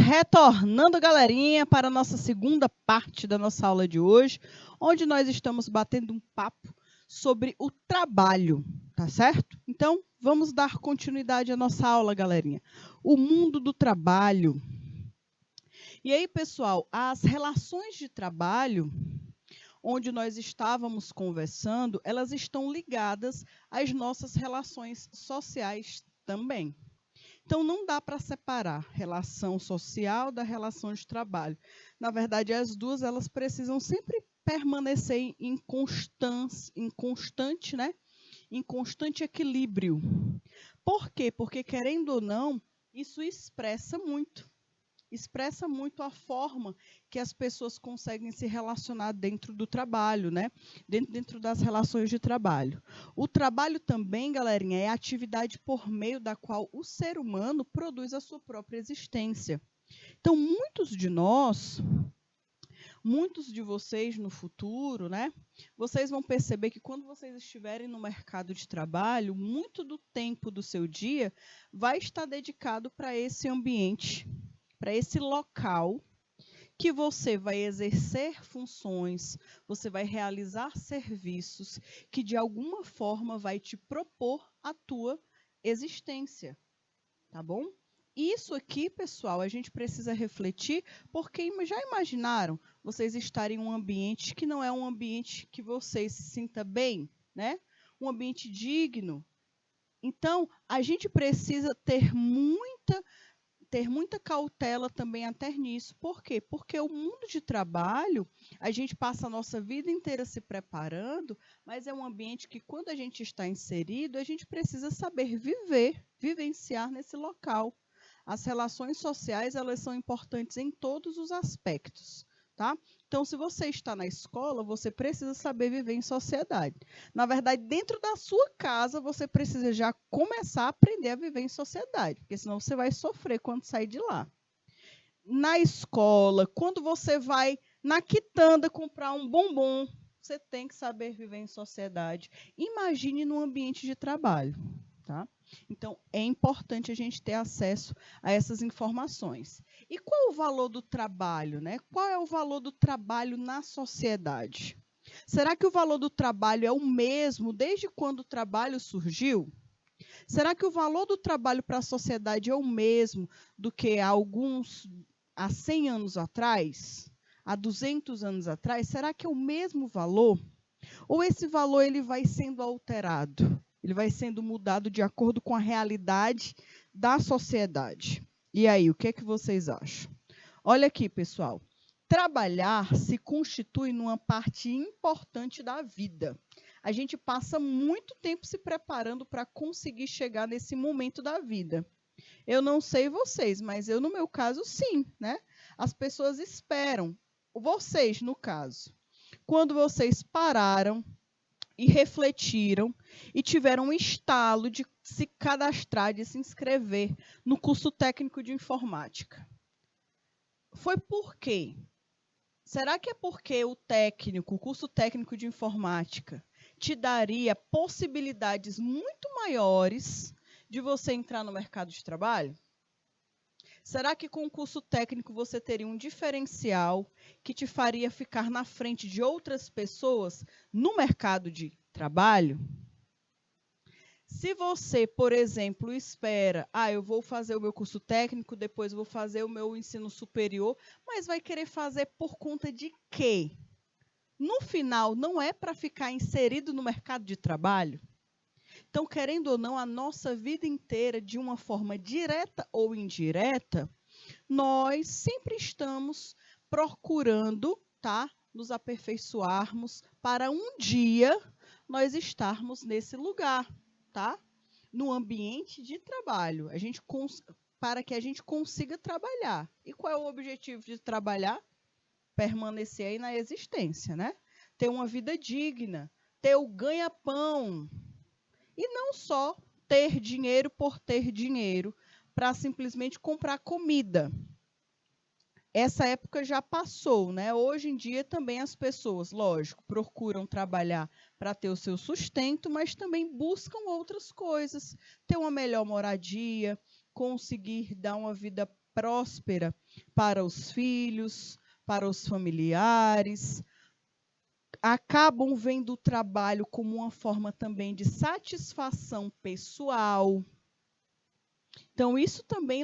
retornando, galerinha, para a nossa segunda parte da nossa aula de hoje, onde nós estamos batendo um papo sobre o trabalho, tá certo? Então, vamos dar continuidade à nossa aula, galerinha. O mundo do trabalho. E aí, pessoal, as relações de trabalho, onde nós estávamos conversando, elas estão ligadas às nossas relações sociais também. Então, não dá para separar relação social da relação de trabalho. Na verdade, as duas elas precisam sempre permanecer em constante equilíbrio. Por quê? Porque, querendo ou não, isso expressa muito a forma que as pessoas conseguem se relacionar dentro do trabalho, né? Dentro das relações de trabalho. O trabalho também, galerinha, é a atividade por meio da qual o ser humano produz a sua própria existência. Então, muitos de vocês no futuro, né? Vocês vão perceber que quando vocês estiverem no mercado de trabalho, muito do tempo do seu dia vai estar dedicado para esse ambiente, para esse local que você vai exercer funções, você vai realizar serviços que de alguma forma vai te propor a tua existência, tá bom? Isso aqui, pessoal, a gente precisa refletir, porque já imaginaram vocês estarem em um ambiente que não é um ambiente que você se sinta bem, né? Um ambiente digno. Então, a gente precisa ter muita cautela também até nisso. Por quê? Porque o mundo de trabalho, a gente passa a nossa vida inteira se preparando, mas é um ambiente que, quando a gente está inserido, a gente precisa saber vivenciar nesse local. As relações sociais, elas são importantes em todos os aspectos, tá? Então, se você está na escola, você precisa saber viver em sociedade. Na verdade, dentro da sua casa, você precisa já começar a aprender a viver em sociedade, porque senão você vai sofrer quando sair de lá. Na escola, quando você vai na quitanda comprar um bombom, você tem que saber viver em sociedade. Imagine no ambiente de trabalho, tá? Então, é importante a gente ter acesso a essas informações. E qual o valor do trabalho, né? Qual é o valor do trabalho na sociedade? Será que o valor do trabalho é o mesmo desde quando o trabalho surgiu? Será que o valor do trabalho para a sociedade é o mesmo do que há 100 anos atrás? Há 200 anos atrás? Será que é o mesmo valor? Ou esse valor ele vai sendo alterado? Ele vai sendo mudado de acordo com a realidade da sociedade. E aí, o que é que vocês acham? Olha aqui, pessoal. Trabalhar se constitui numa parte importante da vida. A gente passa muito tempo se preparando para conseguir chegar nesse momento da vida. Eu não sei vocês, mas eu, no meu caso, sim, né? As pessoas esperam. Vocês, no caso, quando vocês pararam e refletiram e tiveram um estalo de se cadastrar, de se inscrever no curso técnico de informática. Foi por quê? Será que é porque o curso técnico de informática, te daria possibilidades muito maiores de você entrar no mercado de trabalho? Será que com o curso técnico você teria um diferencial que te faria ficar na frente de outras pessoas no mercado de trabalho? Se você, por exemplo, espera, eu vou fazer o meu curso técnico, depois vou fazer o meu ensino superior, mas vai querer fazer por conta de quê? No final, não é para ficar inserido no mercado de trabalho? Então, querendo ou não, a nossa vida inteira, de uma forma direta ou indireta, nós sempre estamos procurando, tá, nos aperfeiçoarmos para um dia nós estarmos nesse lugar, tá? No ambiente de trabalho, para que a gente consiga trabalhar. E qual é o objetivo de trabalhar? Permanecer aí na existência, né? Ter uma vida digna, ter o ganha-pão. E não só ter dinheiro por ter dinheiro, para simplesmente comprar comida. Essa época já passou, né? Hoje em dia também as pessoas, lógico, procuram trabalhar para ter o seu sustento, mas também buscam outras coisas, ter uma melhor moradia, conseguir dar uma vida próspera para os filhos, para os familiares, acabam vendo o trabalho como uma forma também de satisfação pessoal. Então, isso também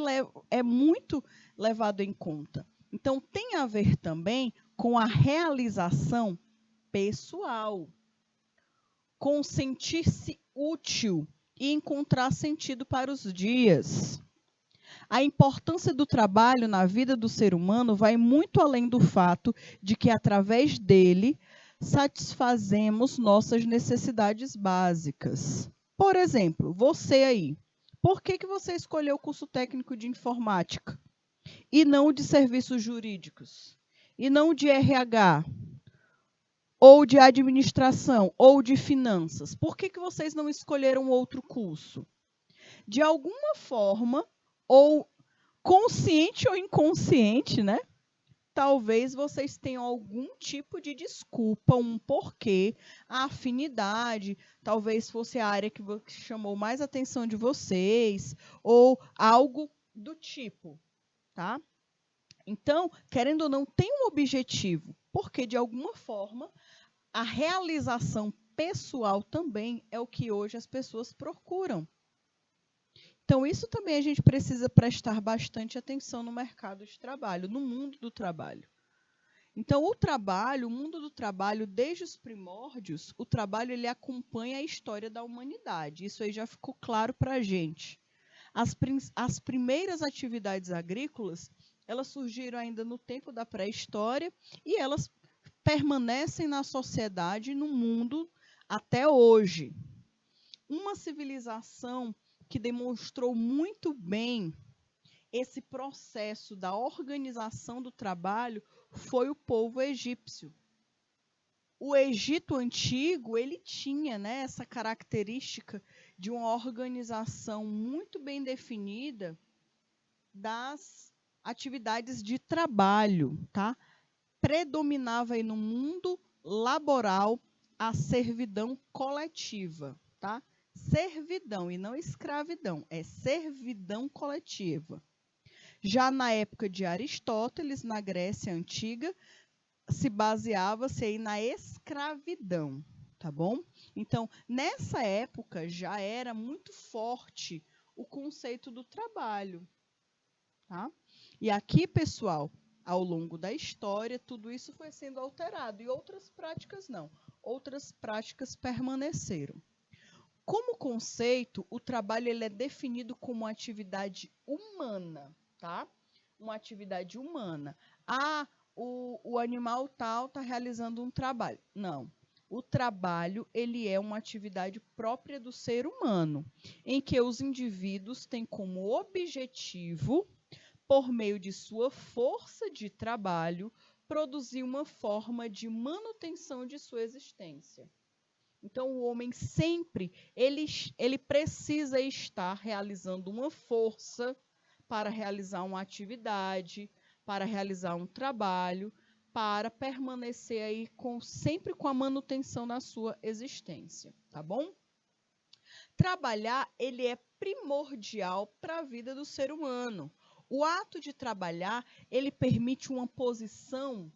é muito levado em conta. Então, tem a ver também com a realização pessoal, com sentir-se útil e encontrar sentido para os dias. A importância do trabalho na vida do ser humano vai muito além do fato de que, através dele, satisfazemos nossas necessidades básicas. Por exemplo, você aí, por que você escolheu o curso técnico de informática e não o de serviços jurídicos, e não o de RH, ou de administração, ou de finanças? Por que vocês não escolheram outro curso? De alguma forma, ou consciente ou inconsciente, né? Talvez vocês tenham algum tipo de desculpa, um porquê, a afinidade, talvez fosse a área que chamou mais atenção de vocês, ou algo do tipo, tá? Então, querendo ou não, tem um objetivo, porque de alguma forma a realização pessoal também é o que hoje as pessoas procuram. Então, isso também a gente precisa prestar bastante atenção no mercado de trabalho, no mundo do trabalho. Então, o mundo do trabalho, desde os primórdios, o trabalho ele acompanha a história da humanidade. Isso aí já ficou claro para a gente. As primeiras atividades agrícolas, elas surgiram ainda no tempo da pré-história e elas permanecem na sociedade, no mundo, até hoje. Uma civilização que demonstrou muito bem esse processo da organização do trabalho foi o povo egípcio. O Egito antigo, ele tinha, né, essa característica de uma organização muito bem definida das atividades de trabalho, tá? Predominava aí no mundo laboral a servidão coletiva, tá? Servidão e não escravidão, é servidão coletiva. Já na época de Aristóteles, na Grécia Antiga, se baseava-se aí na escravidão, tá bom? Então, nessa época já era muito forte o conceito do trabalho, tá? E aqui, pessoal, ao longo da história, tudo isso foi sendo alterado e outras práticas não. Outras práticas permaneceram. Como conceito, o trabalho ele é definido como uma atividade humana, tá? Uma atividade humana. O animal tal está realizando um trabalho. Não. O trabalho ele é uma atividade própria do ser humano, em que os indivíduos têm como objetivo, por meio de sua força de trabalho, produzir uma forma de manutenção de sua existência. Então, o homem sempre ele precisa estar realizando uma força para realizar uma atividade, para realizar um trabalho, para permanecer aí sempre com a manutenção da sua existência, tá bom? Trabalhar, ele é primordial para a vida do ser humano. O ato de trabalhar, ele permite uma posição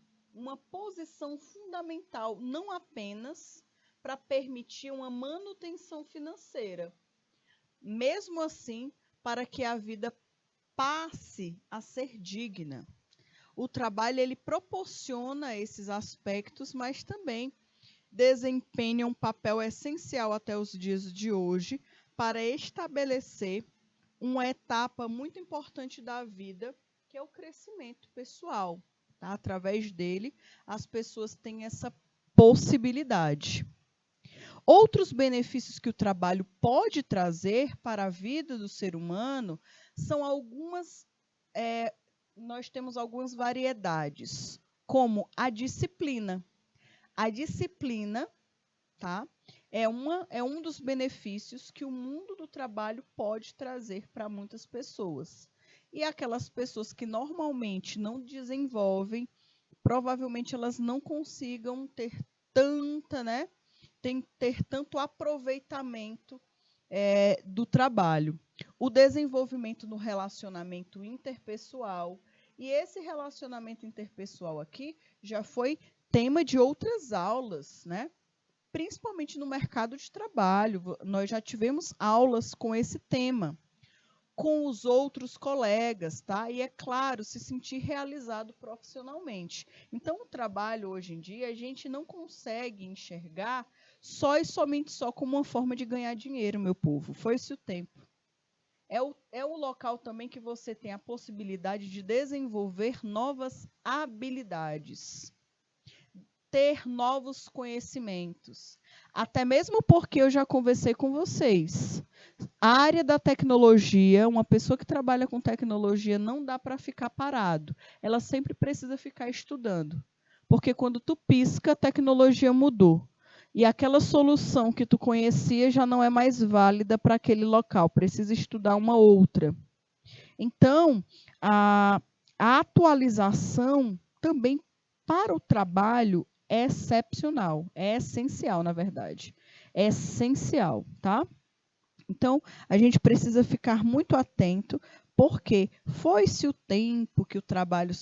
fundamental, não apenas para permitir uma manutenção financeira, mesmo assim, para que a vida passe a ser digna. O trabalho ele proporciona esses aspectos, mas também desempenha um papel essencial até os dias de hoje para estabelecer uma etapa muito importante da vida, que é o crescimento pessoal. Tá? Através dele, as pessoas têm essa possibilidade. Outros benefícios que o trabalho pode trazer para a vida do ser humano são nós temos algumas variedades, como a disciplina. A disciplina, tá, é um dos benefícios que o mundo do trabalho pode trazer para muitas pessoas. E aquelas pessoas que normalmente não desenvolvem, provavelmente elas não consigam ter tanto aproveitamento do trabalho. O desenvolvimento no relacionamento interpessoal. E esse relacionamento interpessoal aqui já foi tema de outras aulas, né? Principalmente no mercado de trabalho. Nós já tivemos aulas com esse tema, com os outros colegas, tá? E é claro, se sentir realizado profissionalmente. Então, o trabalho hoje em dia, a gente não consegue enxergar só e somente só como uma forma de ganhar dinheiro, meu povo. Foi-se o tempo. É o local também que você tem a possibilidade de desenvolver novas habilidades, ter novos conhecimentos. Até mesmo porque eu já conversei com vocês. A área da tecnologia, uma pessoa que trabalha com tecnologia não dá para ficar parado. Ela sempre precisa ficar estudando. Porque quando tu pisca, a tecnologia mudou. E aquela solução que tu conhecia já não é mais válida para aquele local. Precisa estudar uma outra. Então, a atualização também para o trabalho é excepcional, é essencial, na verdade. É essencial, tá? Então, a gente precisa ficar muito atento, porque foi-se o tempo que o trabalho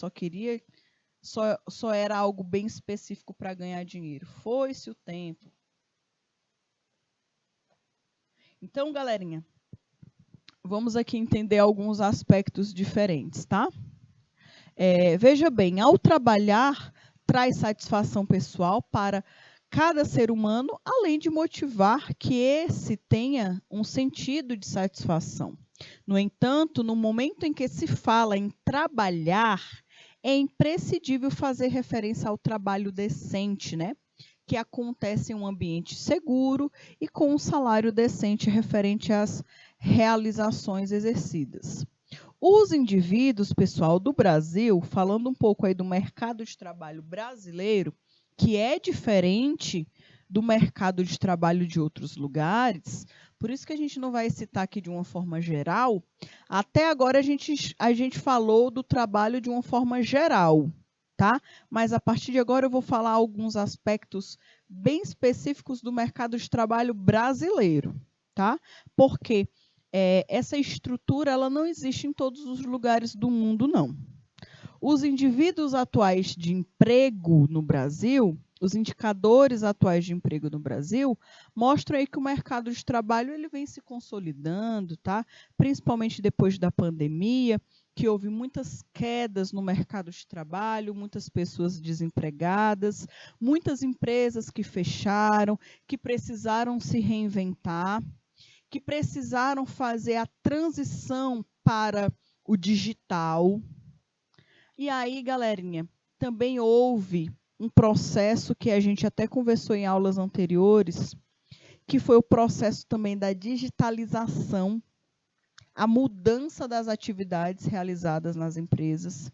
só era algo bem específico para ganhar dinheiro. Foi-se o tempo. Então, galerinha, vamos aqui entender alguns aspectos diferentes, tá? Veja bem, ao trabalhar, traz satisfação pessoal para cada ser humano, além de motivar que esse tenha um sentido de satisfação. No entanto, no momento em que se fala em trabalhar, é imprescindível fazer referência ao trabalho decente, né? Que acontece em um ambiente seguro e com um salário decente referente às realizações exercidas. Os indivíduos, pessoal, do Brasil, falando um pouco aí do mercado de trabalho brasileiro, que é diferente do mercado de trabalho de outros lugares, por isso que a gente não vai citar aqui de uma forma geral. Até agora a gente falou do trabalho de uma forma geral, tá? Mas a partir de agora eu vou falar alguns aspectos bem específicos do mercado de trabalho brasileiro, tá? Porque essa estrutura ela não existe em todos os lugares do mundo, não. Os indivíduos atuais de emprego no Brasil, os indicadores atuais de emprego no Brasil, mostram aí que o mercado de trabalho ele vem se consolidando, tá? Principalmente depois da pandemia, que houve muitas quedas no mercado de trabalho, muitas pessoas desempregadas, muitas empresas que fecharam, que precisaram se reinventar, que precisaram fazer a transição para o digital. E aí, galerinha, também houve um processo que a gente até conversou em aulas anteriores, que foi o processo também da digitalização, a mudança das atividades realizadas nas empresas.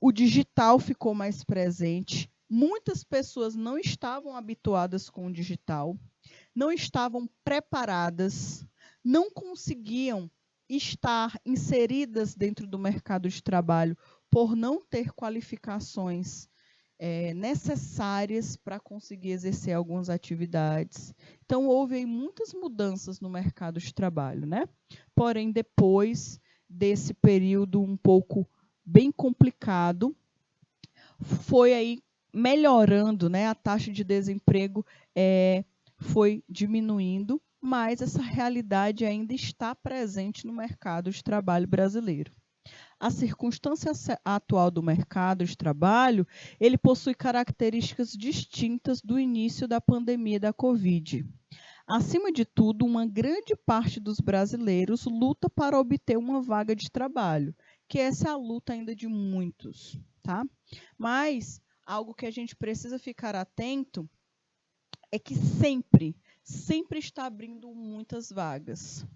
O digital ficou mais presente. Muitas pessoas não estavam habituadas com o digital, não estavam preparadas, não conseguiam estar inseridas dentro do mercado de trabalho por não ter qualificações necessárias para conseguir exercer algumas atividades. Então, houve aí muitas mudanças no mercado de trabalho, né? Porém, depois desse período um pouco bem complicado, foi aí melhorando, né? A taxa de desemprego foi diminuindo, mas essa realidade ainda está presente no mercado de trabalho brasileiro. A circunstância atual do mercado de trabalho, ele possui características distintas do início da pandemia da Covid. Acima de tudo, uma grande parte dos brasileiros luta para obter uma vaga de trabalho, que essa é a luta ainda de muitos, tá? Mas algo que a gente precisa ficar atento é que sempre está abrindo muitas vagas.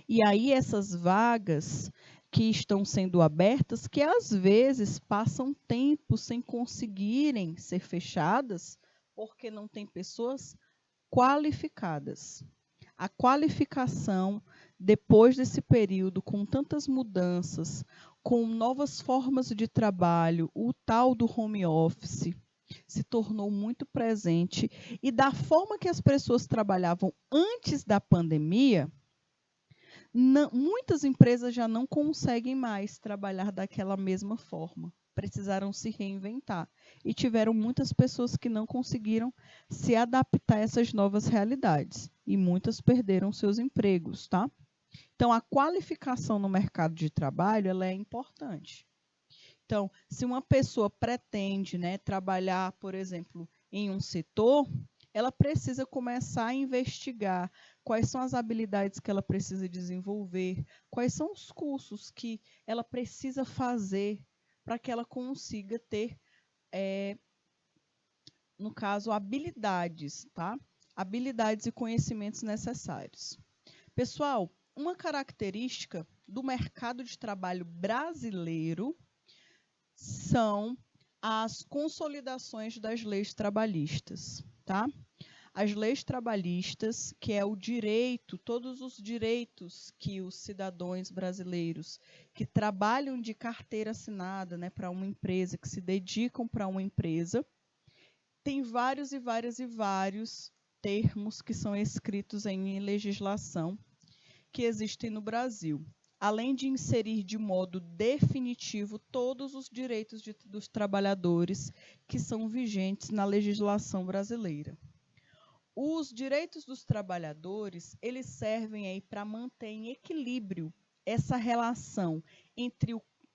E aí essas vagas que estão sendo abertas, que às vezes passam tempo sem conseguirem ser fechadas, porque não tem pessoas qualificadas. A qualificação, depois desse período, com tantas mudanças, com novas formas de trabalho, o tal do home office, se tornou muito presente e da forma que as pessoas trabalhavam antes da pandemia, muitas empresas já não conseguem mais trabalhar daquela mesma forma. Precisaram se reinventar. E tiveram muitas pessoas que não conseguiram se adaptar a essas novas realidades. E muitas perderam seus empregos, tá? Então, a qualificação no mercado de trabalho, ela é importante. Então, se uma pessoa pretende, né, trabalhar, por exemplo, em um setor, ela precisa começar a investigar quais são as habilidades que ela precisa desenvolver, quais são os cursos que ela precisa fazer para que ela consiga ter, no caso, habilidades, tá? Habilidades e conhecimentos necessários. Pessoal, uma característica do mercado de trabalho brasileiro são as consolidações das leis trabalhistas, tá? As leis trabalhistas, que é o direito, todos os direitos que os cidadãos brasileiros que trabalham de carteira assinada, né, para uma empresa, que se dedicam para uma empresa, tem vários termos que são escritos em legislação que existem no Brasil, além de inserir de modo definitivo todos os direitos dos trabalhadores que são vigentes na legislação brasileira. Os direitos dos trabalhadores, eles servem aí para manter em equilíbrio essa relação entre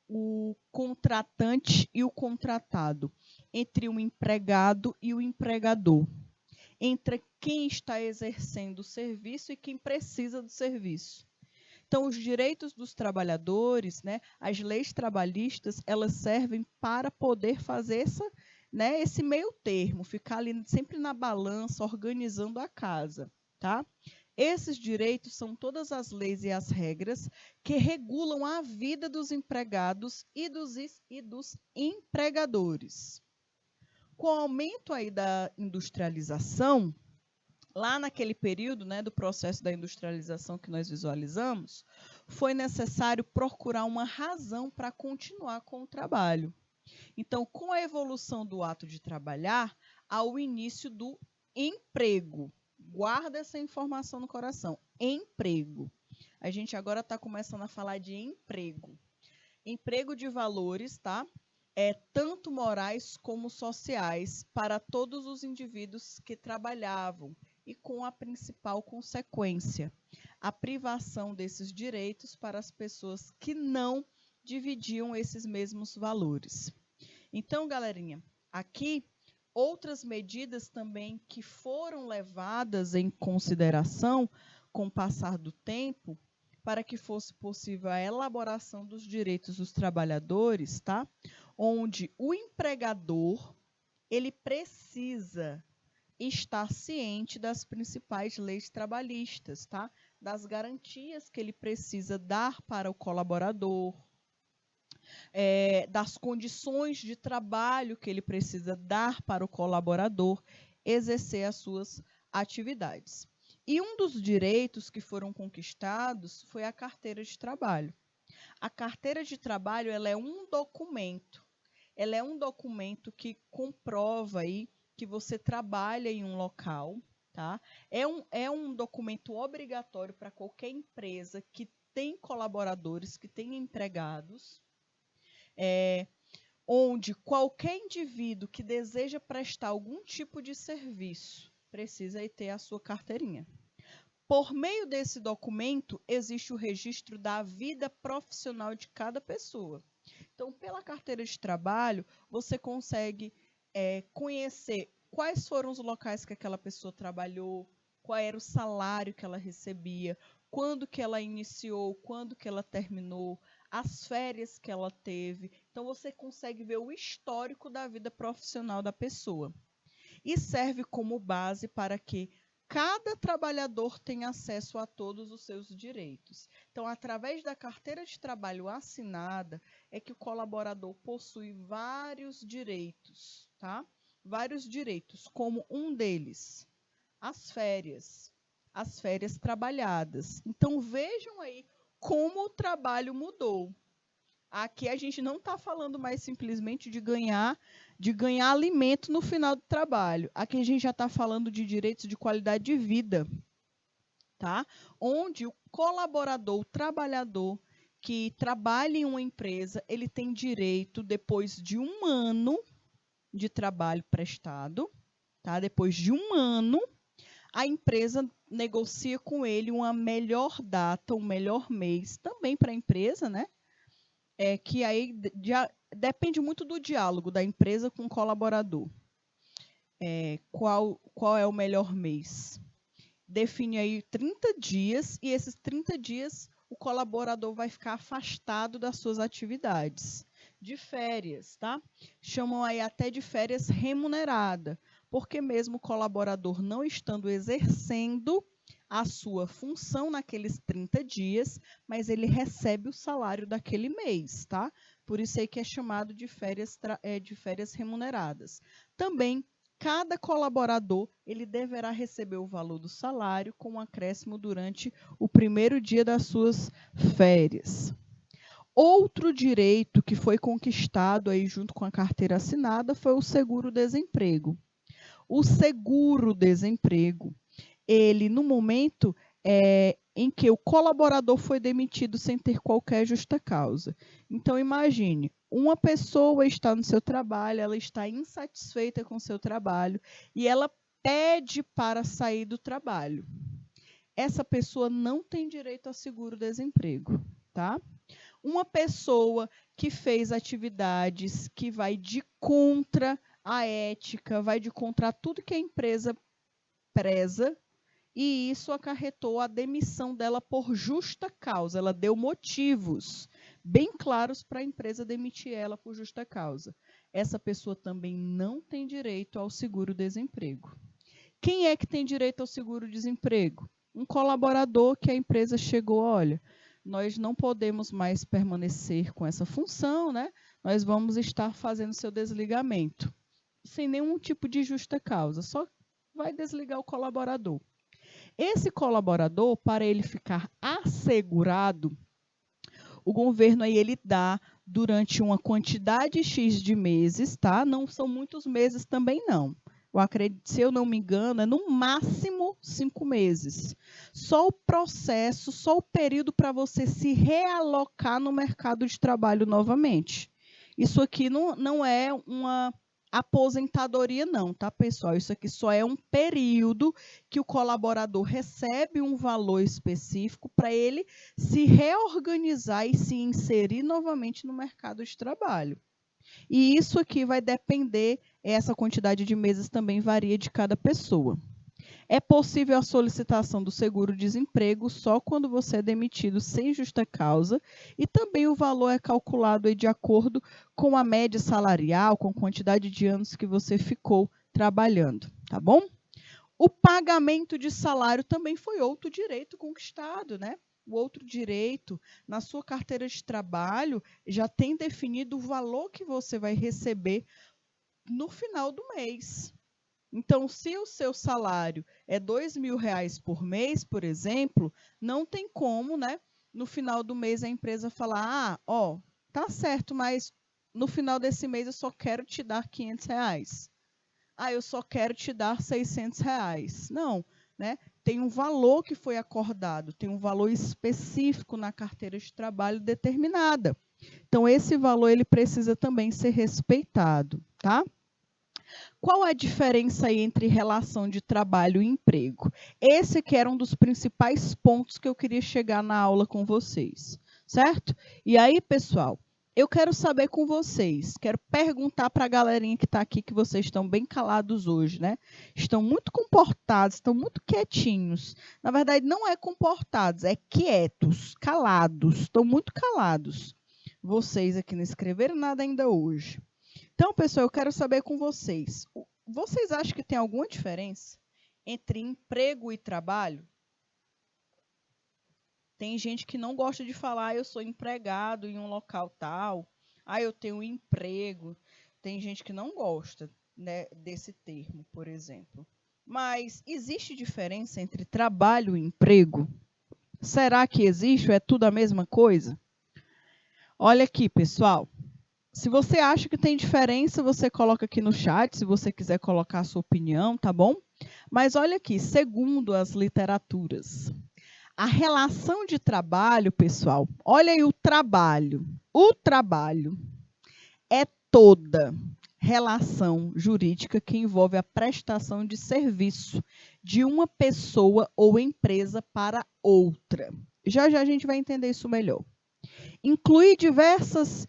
o contratante e o contratado, entre o empregado e o empregador, entre quem está exercendo o serviço e quem precisa do serviço. Então, os direitos dos trabalhadores, né, as leis trabalhistas, elas servem para poder fazer esse meio termo, ficar ali sempre na balança, organizando a casa, tá? Esses direitos são todas as leis e as regras que regulam a vida dos empregados e dos empregadores. Com o aumento aí da industrialização, lá naquele período, né, do processo da industrialização que nós visualizamos, foi necessário procurar uma razão para continuar com o trabalho. Então, com a evolução do ato de trabalhar, há o início do emprego. Guarda essa informação no coração. Emprego. A gente agora está começando a falar de emprego. Emprego de valores, tá? Tanto morais como sociais, para todos os indivíduos que trabalhavam, e com a principal consequência, a privação desses direitos para as pessoas que não dividiam esses mesmos valores. Então, galerinha, aqui outras medidas também que foram levadas em consideração com o passar do tempo, para que fosse possível a elaboração dos direitos dos trabalhadores, tá? Onde o empregador, ele precisa estar ciente das principais leis trabalhistas, tá? Das garantias que ele precisa dar para o colaborador, das condições de trabalho que ele precisa dar para o colaborador exercer as suas atividades. E um dos direitos que foram conquistados foi a carteira de trabalho. A carteira de trabalho, ela é um documento. Ela é um documento que comprova aí que você trabalha em um local, tá? É um documento obrigatório para qualquer empresa que tem colaboradores, que tem empregados, onde qualquer indivíduo que deseja prestar algum tipo de serviço precisa ter a sua carteirinha. Por meio desse documento, existe o registro da vida profissional de cada pessoa. Então, pela carteira de trabalho, você consegue conhecer quais foram os locais que aquela pessoa trabalhou, qual era o salário que ela recebia, quando que ela iniciou, quando que ela terminou, as férias que ela teve. Então, você consegue ver o histórico da vida profissional da pessoa. E serve como base para que cada trabalhador tenha acesso a todos os seus direitos. Então, através da carteira de trabalho assinada, é que o colaborador possui vários direitos, tá? Vários direitos, como um deles, as férias trabalhadas. Então, vejam aí como o trabalho mudou. Aqui a gente não está falando mais simplesmente de ganhar de ganhar alimento no final do trabalho. Aqui a gente já está falando de direitos de qualidade de vida, tá? Onde o colaborador, o trabalhador que trabalha em uma empresa, ele tem direito, depois de 1 ano de trabalho prestado, tá? Depois de 1 ano, a empresa negocia com ele uma melhor data, um melhor mês, também para a empresa, né? Que aí depende muito do diálogo da empresa com o colaborador. Qual é o melhor mês? Define aí 30 dias e esses 30 dias o colaborador vai ficar afastado das suas atividades. De férias, tá? Chamam aí até de férias remunerada, porque mesmo o colaborador não estando exercendo a sua função naqueles 30 dias, mas ele recebe o salário daquele mês, tá? Por isso aí que é chamado de férias remuneradas. Também, cada colaborador ele deverá receber o valor do salário com um acréscimo durante o primeiro dia das suas férias. Outro direito que foi conquistado aí junto com a carteira assinada foi o seguro-desemprego. O seguro-desemprego, ele no momento em que o colaborador foi demitido sem ter qualquer justa causa. Então imagine, uma pessoa está no seu trabalho, ela está insatisfeita com o seu trabalho e ela pede para sair do trabalho. Essa pessoa não tem direito a seguro-desemprego, tá? Uma pessoa que fez atividades que vai de contra a ética, vai de contra tudo que a empresa preza, e isso acarretou a demissão dela por justa causa. Ela deu motivos bem claros para a empresa demitir ela por justa causa. Essa pessoa também não tem direito ao seguro-desemprego. Quem é que tem direito ao seguro-desemprego? Um colaborador que a empresa chegou, olha, nós não podemos mais permanecer com essa função, né? Nós vamos estar fazendo seu desligamento. Sem nenhum tipo de justa causa, só vai desligar o colaborador. Esse colaborador, para ele ficar assegurado, o governo aí ele dá durante uma quantidade X de meses, tá? Não são muitos meses também não. Eu acredito, se eu não me engano, é no máximo 5 meses. Só o processo, só o período para você se realocar no mercado de trabalho novamente. Isso aqui não é uma aposentadoria não, tá, pessoal? Isso aqui só é um período que o colaborador recebe um valor específico para ele se reorganizar e se inserir novamente no mercado de trabalho. E isso aqui vai depender, essa quantidade de meses também varia de cada pessoa. É possível a solicitação do seguro-desemprego só quando você é demitido sem justa causa e também o valor é calculado aí de acordo com a média salarial, com a quantidade de anos que você ficou trabalhando, tá bom? O pagamento de salário também foi outro direito conquistado, né? O outro direito, na sua carteira de trabalho, já tem definido o valor que você vai receber no final do mês. Então, se o seu salário é R$2.000 por mês, por exemplo, não tem como, né? No final do mês a empresa falar, tá certo, mas no final desse mês eu só quero te dar R$500. Eu só quero te dar R$600. Não, né? Tem um valor que foi acordado, tem um valor específico na carteira de trabalho determinada. Então, esse valor ele precisa também ser respeitado, tá? Qual a diferença aí entre relação de trabalho e emprego? Esse que era um dos principais pontos que eu queria chegar na aula com vocês, certo? E aí, pessoal, eu quero saber com vocês, quero perguntar para a galerinha que está aqui, que vocês estão bem calados hoje, né? Estão muito comportados, estão muito quietinhos. Na verdade, não é comportados, é quietos, calados, estão muito calados. Vocês aqui não escreveram nada ainda hoje. Então, pessoal, eu quero saber com vocês. Vocês acham que tem alguma diferença entre emprego e trabalho? Tem gente que não gosta de falar, eu sou empregado em um local tal, eu tenho um emprego. Tem gente que não gosta, né, desse termo, por exemplo. Mas existe diferença entre trabalho e emprego? Será que existe ou é tudo a mesma coisa? Olha aqui, pessoal. Se você acha que tem diferença, você coloca aqui no chat, se você quiser colocar a sua opinião, tá bom? Mas olha aqui, segundo as literaturas, a relação de trabalho, pessoal, olha aí o trabalho. O trabalho é toda relação jurídica que envolve a prestação de serviço de uma pessoa ou empresa para outra. Já já a gente vai entender isso melhor. Inclui diversas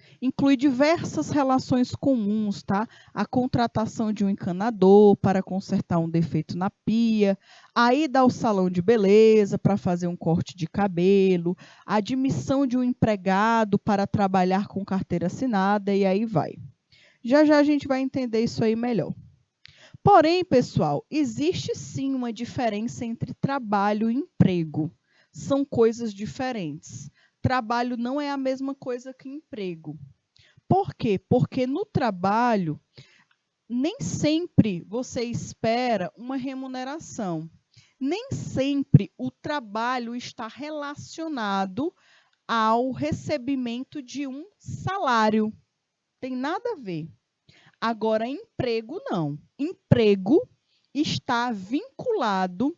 relações comuns, tá? A contratação de um encanador para consertar um defeito na pia, a ida ao salão de beleza para fazer um corte de cabelo, a admissão de um empregado para trabalhar com carteira assinada e aí vai. Já já a gente vai entender isso aí melhor. Porém, pessoal, existe sim uma diferença entre trabalho e emprego. São coisas diferentes. Trabalho não é a mesma coisa que emprego. Por quê? Porque no trabalho, nem sempre você espera uma remuneração. Nem sempre o trabalho está relacionado ao recebimento de um salário. Tem nada a ver. Agora, emprego não. Emprego está vinculado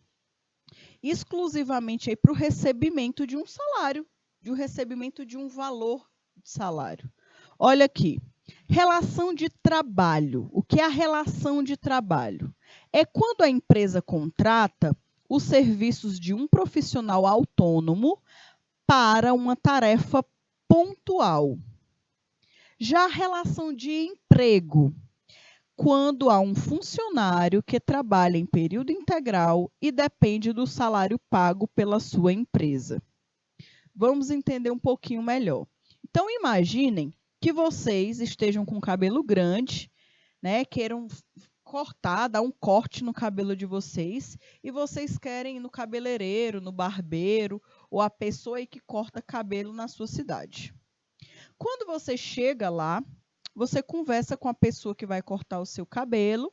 exclusivamente para o recebimento de um salário, de um recebimento de um valor de salário. Olha aqui, relação de trabalho. O que é a relação de trabalho? É quando a empresa contrata os serviços de um profissional autônomo para uma tarefa pontual. Já a relação de emprego, quando há um funcionário que trabalha em período integral e depende do salário pago pela sua empresa. Vamos entender um pouquinho melhor. Então, imaginem que vocês estejam com cabelo grande, né, queiram cortar, dar um corte no cabelo de vocês, e vocês querem ir no cabeleireiro, no barbeiro, ou a pessoa aí que corta cabelo na sua cidade. Quando você chega lá, você conversa com a pessoa que vai cortar o seu cabelo,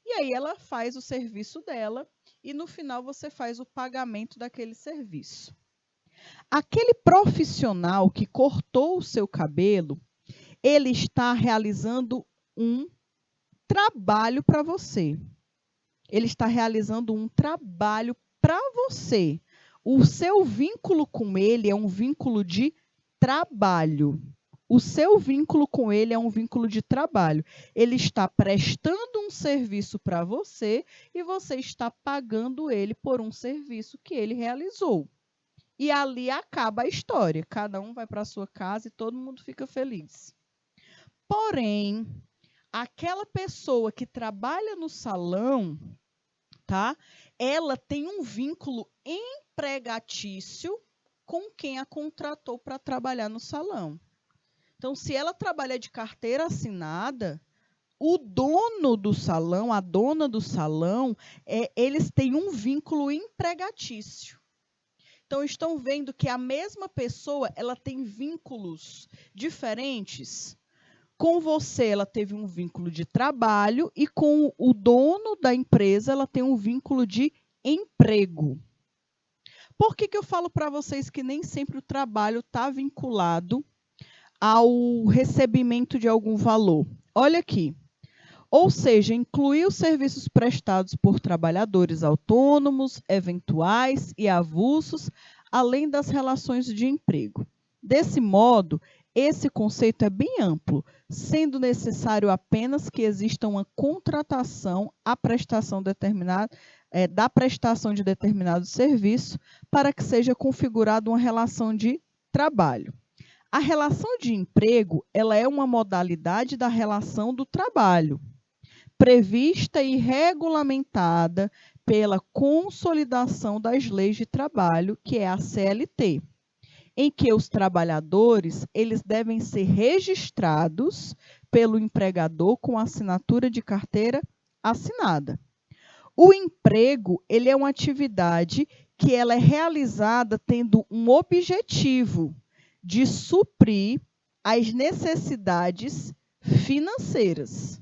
e aí ela faz o serviço dela, e no final você faz o pagamento daquele serviço. Aquele profissional que cortou o seu cabelo, ele está realizando um trabalho para você. Ele está realizando um trabalho para você. O seu vínculo com ele é um vínculo de trabalho. O seu vínculo com ele é um vínculo de trabalho. Ele está prestando um serviço para você e você está pagando ele por um serviço que ele realizou. E ali acaba a história. Cada um vai para a sua casa e todo mundo fica feliz. Porém, aquela pessoa que trabalha no salão, tá? Ela tem um vínculo empregatício com quem a contratou para trabalhar no salão. Então, se ela trabalha de carteira assinada, o dono do salão, a dona do salão, eles têm um vínculo empregatício. Então, estão vendo que a mesma pessoa, ela tem vínculos diferentes. Com você, ela teve um vínculo de trabalho e com o dono da empresa, ela tem um vínculo de emprego. Por que eu falo para vocês que nem sempre o trabalho está vinculado ao recebimento de algum valor? Olha aqui. Ou seja, incluir os serviços prestados por trabalhadores autônomos, eventuais e avulsos, além das relações de emprego. Desse modo, esse conceito é bem amplo, sendo necessário apenas que exista uma contratação da prestação de determinado serviço para que seja configurada uma relação de trabalho. A relação de emprego, ela é uma modalidade da relação do trabalho, prevista e regulamentada pela Consolidação das Leis de Trabalho, que é a CLT, em que os trabalhadores eles devem ser registrados pelo empregador com assinatura de carteira assinada. O emprego, ele é uma atividade que ela é realizada tendo um objetivo de suprir as necessidades financeiras.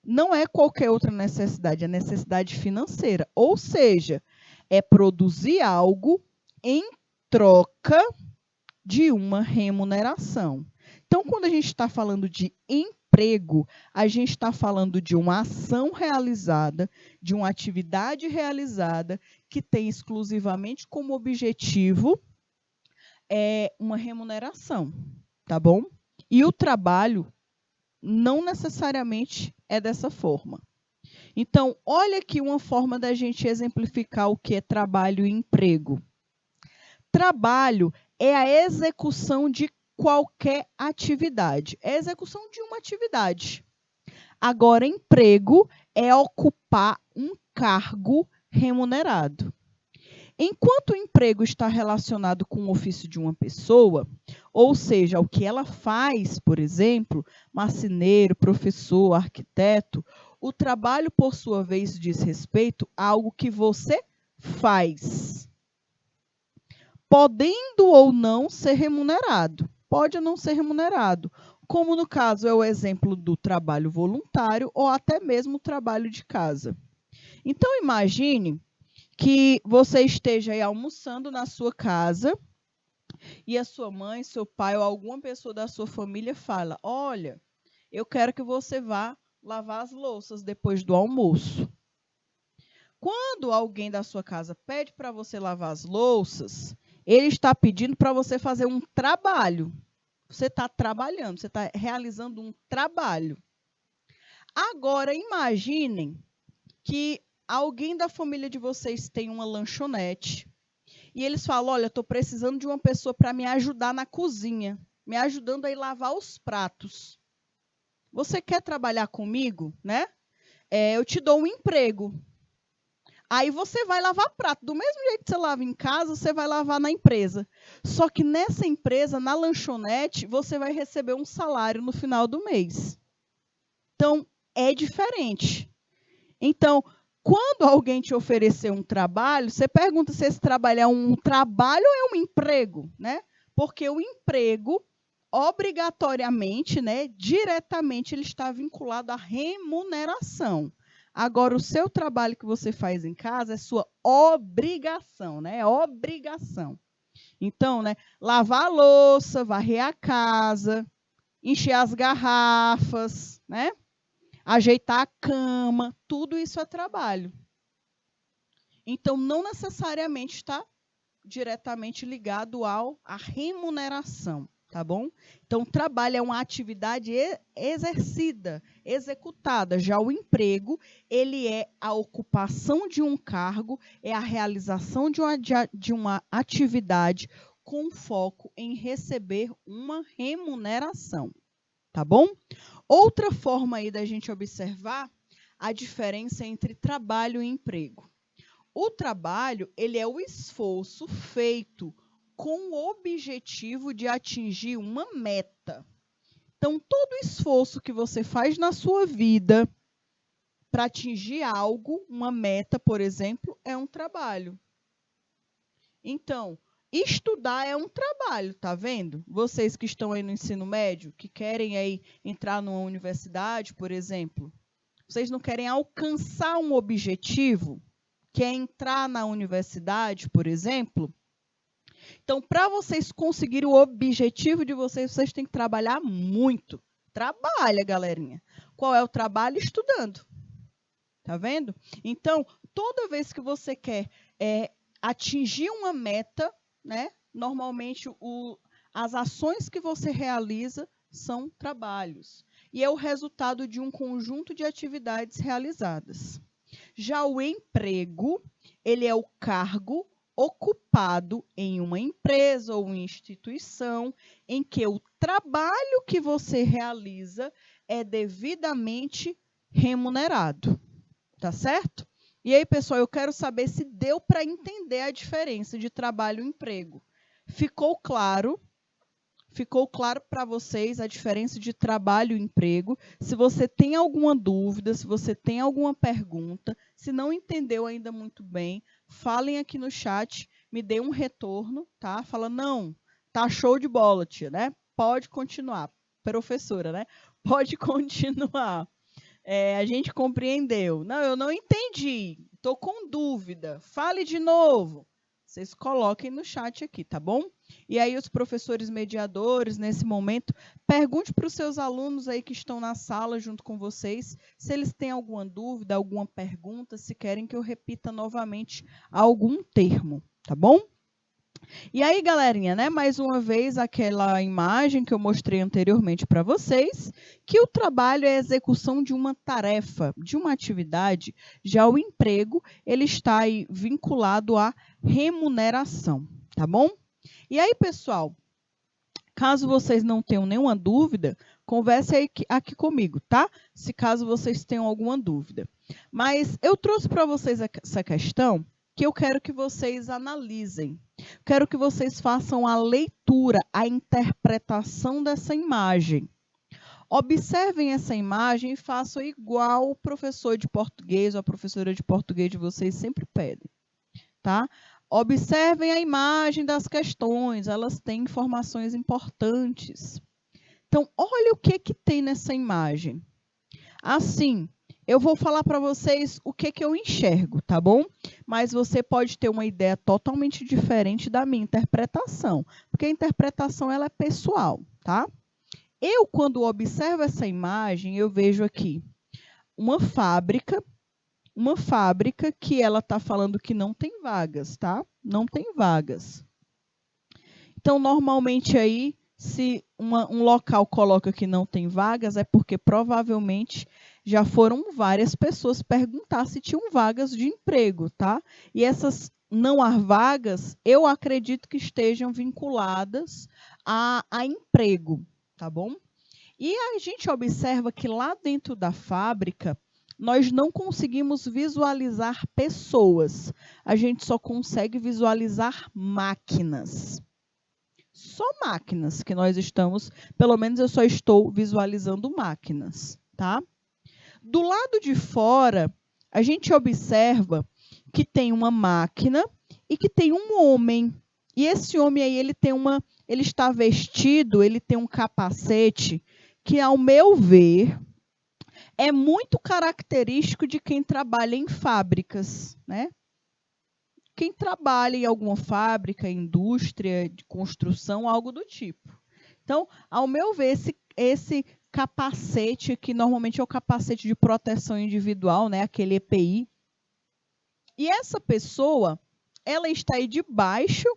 Não é qualquer outra necessidade, é necessidade financeira. Ou seja, é produzir algo em troca de uma remuneração. Então, Então, quando a gente está falando de emprego, a gente está falando de uma ação realizada, de uma atividade realizada, que tem exclusivamente como objetivo uma remuneração, tá bom? E o trabalho não necessariamente é dessa forma. Então, olha aqui uma forma da gente exemplificar o que é trabalho e emprego. Trabalho é a execução de qualquer atividade. É a execução de uma atividade. Agora, emprego é ocupar um cargo remunerado. Enquanto o emprego está relacionado com o ofício de uma pessoa, ou seja, o que ela faz, por exemplo, marceneiro, professor, arquiteto, o trabalho, por sua vez, diz respeito a algo que você faz, podendo ou não ser remunerado. Pode ou não ser remunerado, como no caso é o exemplo do trabalho voluntário ou até mesmo o trabalho de casa. Então, imagine que você esteja aí almoçando na sua casa e a sua mãe, seu pai ou alguma pessoa da sua família fala: olha, eu quero que você vá lavar as louças depois do almoço. Quando alguém da sua casa pede para você lavar as louças, ele está pedindo para você fazer um trabalho. Você está trabalhando, você está realizando um trabalho. Agora, imaginem que alguém da família de vocês tem uma lanchonete e eles falam: olha, estou precisando de uma pessoa para me ajudar na cozinha, me ajudando a ir lavar os pratos. Você quer trabalhar comigo, né? Eu te dou um emprego. Aí você vai lavar prato. Do mesmo jeito que você lava em casa, você vai lavar na empresa. Só que nessa empresa, na lanchonete, você vai receber um salário no final do mês. Então, é diferente. Então, quando alguém te oferecer um trabalho, você pergunta se esse trabalho é um trabalho ou é um emprego, né? Porque o emprego, obrigatoriamente, né, diretamente, ele está vinculado à remuneração. Agora, o seu trabalho que você faz em casa é sua obrigação, né? É obrigação. Então, né, lavar a louça, varrer a casa, encher as garrafas, né? Ajeitar a cama, tudo isso é trabalho. Então, não necessariamente está diretamente ligado à remuneração, tá bom? Então, trabalho é uma atividade exercida, executada. Já o emprego, ele é a ocupação de um cargo, é a realização de uma atividade com foco em receber uma remuneração, tá bom? Outra forma aí da gente observar a diferença entre trabalho e emprego. O trabalho, ele é o esforço feito com o objetivo de atingir uma meta. Então, todo esforço que você faz na sua vida para atingir algo, uma meta, por exemplo, é um trabalho. Então, estudar é um trabalho, tá vendo? Vocês que estão aí no ensino médio, que querem aí entrar numa universidade, por exemplo, vocês não querem alcançar um objetivo, que é entrar na universidade, por exemplo? Então, para vocês conseguirem o objetivo de vocês, vocês têm que trabalhar muito. Trabalha, galerinha. Qual é o trabalho? Estudando. Tá vendo? Então, toda vez que você quer atingir uma meta, né, normalmente as ações que você realiza são trabalhos. E é o resultado de um conjunto de atividades realizadas. Já o emprego, ele é o cargo ocupado em uma empresa ou instituição em que o trabalho que você realiza é devidamente remunerado. Tá certo? E aí, pessoal, eu quero saber se deu para entender a diferença de trabalho e emprego. Ficou claro? Ficou claro para vocês a diferença de trabalho e emprego? Se você tem alguma dúvida, se você tem alguma pergunta, se não entendeu ainda muito bem, falem aqui no chat, me dê um retorno, tá? Fala, não, tá show de bola, tia, né? Pode continuar. Professora, né? Pode continuar. A gente compreendeu. Não, eu não entendi. Estou com dúvida. Fale de novo. Vocês coloquem no chat aqui, tá bom? E aí os professores mediadores, nesse momento, pergunte para os seus alunos aí que estão na sala junto com vocês, se eles têm alguma dúvida, alguma pergunta, se querem que eu repita novamente algum termo, tá bom? E aí, galerinha, né? Mais uma vez, aquela imagem que eu mostrei anteriormente para vocês, que o trabalho é a execução de uma tarefa, de uma atividade. Já o emprego, ele está aí vinculado à remuneração, tá bom? E aí, pessoal, caso vocês não tenham nenhuma dúvida, converse aí aqui comigo, tá? Se caso vocês tenham alguma dúvida. Mas eu trouxe para vocês essa questão que eu quero que vocês analisem. Quero que vocês façam a leitura, a interpretação dessa imagem. Observem essa imagem e façam igual o professor de português ou a professora de português de vocês sempre pedem, tá? Observem a imagem das questões, elas têm informações importantes. Então, olha o que tem nessa imagem. Assim, eu vou falar para vocês o que eu enxergo, tá bom? Mas você pode ter uma ideia totalmente diferente da minha interpretação, porque a interpretação ela é pessoal, tá? Eu, quando observo essa imagem, eu vejo aqui uma fábrica que ela está falando que não tem vagas, tá? Não tem vagas. Então, normalmente aí, se um local coloca que não tem vagas, é porque provavelmente já foram várias pessoas perguntar se tinham vagas de emprego, tá? E essas não há vagas, eu acredito que estejam vinculadas a emprego, tá bom? E a gente observa que lá dentro da fábrica, nós não conseguimos visualizar pessoas, a gente só consegue visualizar máquinas. Só máquinas que nós estamos, pelo menos eu só estou visualizando máquinas, tá? Do lado de fora, a gente observa que tem uma máquina e que tem um homem. E esse homem aí, ele está vestido, ele tem um capacete que, ao meu ver, é muito característico de quem trabalha em fábricas, né? Quem trabalha em alguma fábrica, indústria de construção, algo do tipo. Então, ao meu ver, esse capacete, que normalmente é o capacete de proteção individual, né? Aquele EPI. E essa pessoa, ela está aí debaixo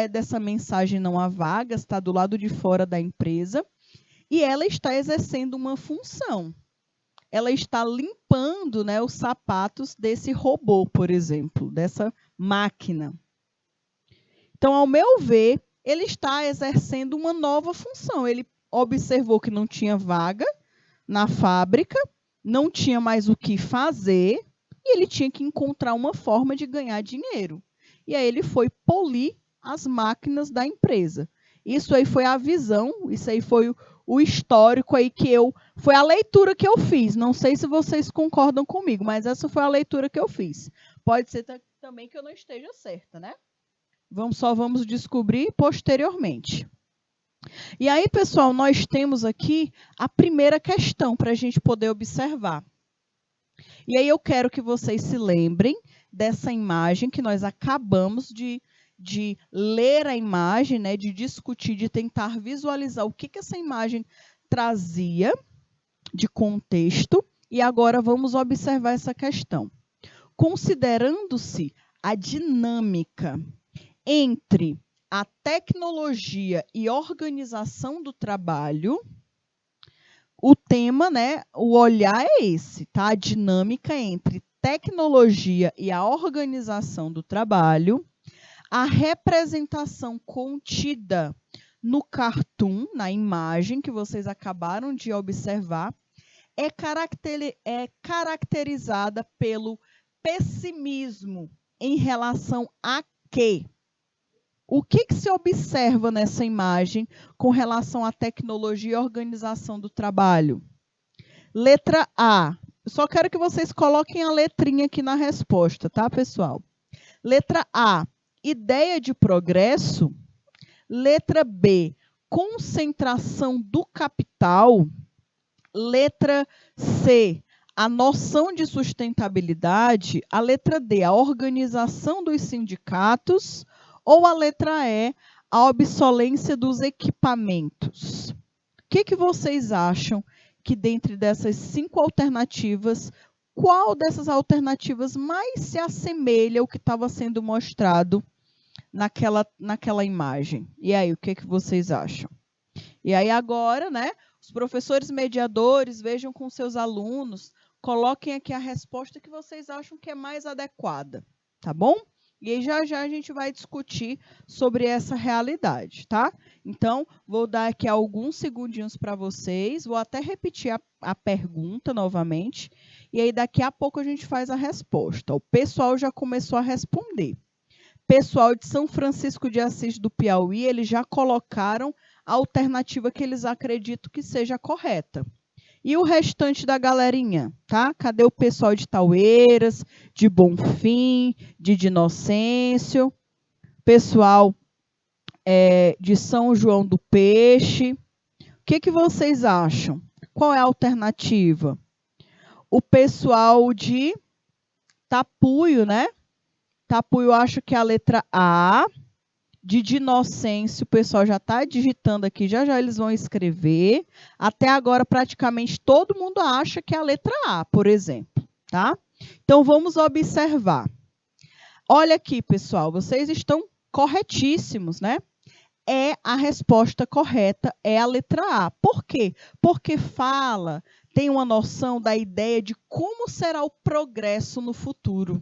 dessa mensagem não há vagas, está do lado de fora da empresa, e ela está exercendo uma função. Ela está limpando, né, os sapatos desse robô, por exemplo, dessa máquina. Então, ao meu ver, ele está exercendo uma nova função. Ele observou que não tinha vaga na fábrica, não tinha mais o que fazer, e ele tinha que encontrar uma forma de ganhar dinheiro. E aí ele foi polir as máquinas da empresa. Isso aí foi a visão, isso aí foi o histórico aí foi a leitura que eu fiz. Não sei se vocês concordam comigo, mas essa foi a leitura que eu fiz. Pode ser também que eu não esteja certa, né? Só vamos descobrir posteriormente. E aí, pessoal, nós temos aqui a primeira questão para a gente poder observar. E aí eu quero que vocês se lembrem dessa imagem que nós acabamos de ler a imagem, né, de discutir, de tentar visualizar o que essa imagem trazia de contexto. E agora vamos observar essa questão. Considerando-se a dinâmica entre a tecnologia e organização do trabalho, o tema, né, o olhar é esse, tá? A dinâmica entre tecnologia e a organização do trabalho, a representação contida no cartoon, na imagem que vocês acabaram de observar, é caracterizada pelo pessimismo em relação a quê? O que se observa nessa imagem com relação à tecnologia e organização do trabalho? Letra A. Eu só quero que vocês coloquem a letrinha aqui na resposta, tá, pessoal? Letra A. Ideia de progresso. Letra B. Concentração do capital. Letra C. a noção de sustentabilidade, a letra D, a organização dos sindicatos, ou a letra E, a obsolência dos equipamentos? O que vocês acham que, dentre dessas 5 alternativas, qual dessas alternativas mais se assemelha ao que estava sendo mostrado naquela imagem? E aí, o que vocês acham? E aí agora, né, os professores mediadores vejam com seus alunos, coloquem aqui a resposta que vocês acham que é mais adequada, tá bom? E aí já a gente vai discutir sobre essa realidade, tá? Então, vou dar aqui alguns segundinhos para vocês, vou até repetir a pergunta novamente, e aí daqui a pouco a gente faz a resposta. O pessoal já começou a responder. Pessoal de São Francisco de Assis do Piauí, eles já colocaram a alternativa que eles acreditam que seja correta. E o restante da galerinha, tá? Cadê o pessoal de Taueiras, de Bonfim, de Inocêncio, pessoal de São João do Peixe? O que vocês acham? Qual é a alternativa? O pessoal de Tapuio, né? Tapuio, acho que é a letra A. De Inocêncio, o pessoal já está digitando aqui, já eles vão escrever. Até agora, praticamente todo mundo acha que é a letra A, por exemplo, tá? Então, vamos observar. Olha aqui, pessoal, vocês estão corretíssimos, né? A resposta correta é a letra A. Por quê? Porque tem uma noção da ideia de como será o progresso no futuro.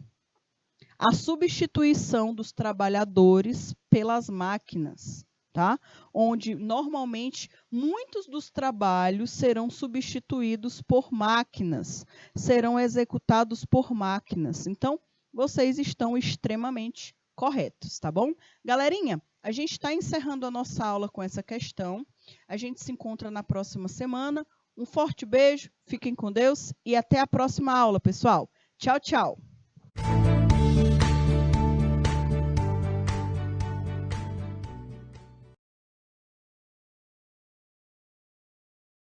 A substituição dos trabalhadores pelas máquinas, tá? Onde, normalmente, muitos dos trabalhos serão substituídos por máquinas, serão executados por máquinas. Então, vocês estão extremamente corretos, tá bom? Galerinha, a gente está encerrando a nossa aula com essa questão. A gente se encontra na próxima semana. Um forte beijo, fiquem com Deus e até a próxima aula, pessoal. Tchau, tchau.